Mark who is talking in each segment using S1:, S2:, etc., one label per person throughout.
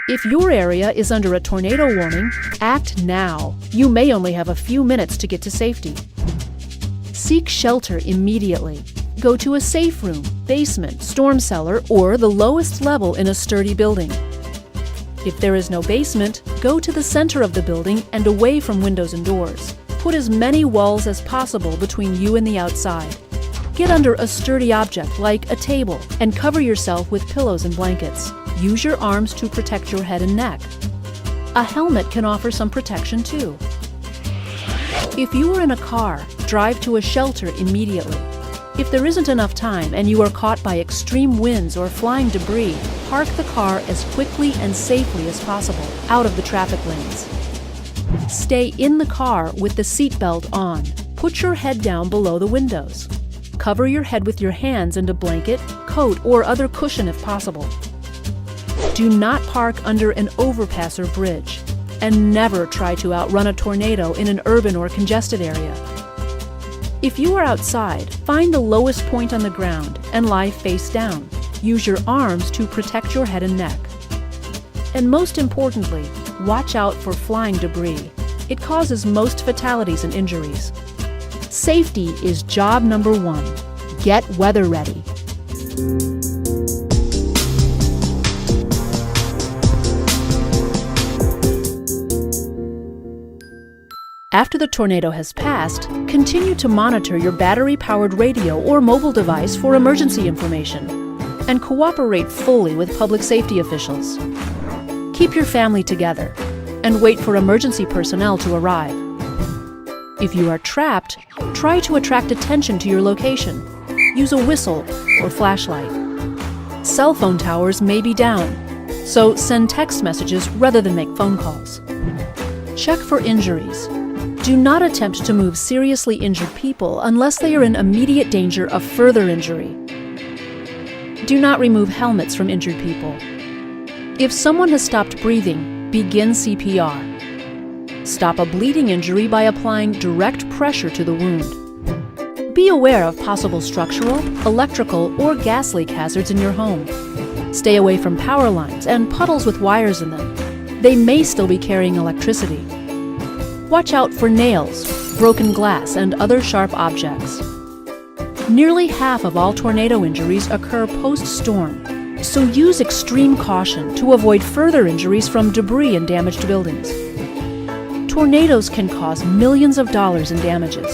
S1: If your area is under a tornado warning, act now. You may only have a few minutes to get to safety. Seek shelter immediately. Go to a safe room, basement, storm cellar, or the lowest level in a sturdy building. If there is no basement, go to the center of the building and away from windows and doors. Put as many walls as possible between you and the outside. Get under a sturdy object like a table and cover yourself with pillows and blankets. Use your arms to protect your head and neck. A helmet can offer some protection too. If you are in a car, drive to a shelter immediately. If there isn't enough time and you are caught by extreme winds or flying debris, park the car as quickly and safely as possible, out of the traffic lanes. Stay in the car with the seatbelt on. Put your head down below the windows. Cover your head with your hands and a blanket, coat, or other cushion if possible. Do not park under an overpass or bridge, and never try to outrun a tornado in an urban or congested area. If you are outside, find the lowest point on the ground and lie face down. Use your arms to protect your head and neck. And most importantly, watch out for flying debris. It causes most fatalities and injuries. Safety is job number one. Get weather ready. After the tornado has passed, continue to monitor your battery-powered radio or mobile device for emergency information, and cooperate fully with public safety officials. Keep your family together, and wait for emergency personnel to arrive. If you are trapped, try to attract attention to your location. Use a whistle or flashlight. Cell phone towers may be down, so send text messages rather than make phone calls. Check for injuries. Do not attempt to move seriously injured people unless they are in immediate danger of further injury. Do not remove helmets from injured people. If someone has stopped breathing, begin CPR. Stop a bleeding injury by applying direct pressure to the wound. Be aware of possible structural, electrical, or gas leak hazards in your home. Stay away from power lines and puddles with wires in them. They may still be carrying electricity. Watch out for nails, broken glass, and other sharp objects. Nearly half of all tornado injuries occur post-storm, so use extreme caution to avoid further injuries from debris and damaged buildings. Tornadoes can cause millions of dollars in damages.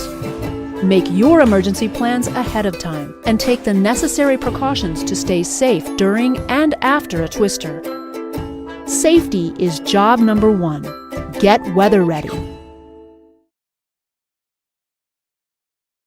S1: Make your emergency plans ahead of time and take the necessary precautions to stay safe during and after a twister. Safety is job number one. Get weather ready.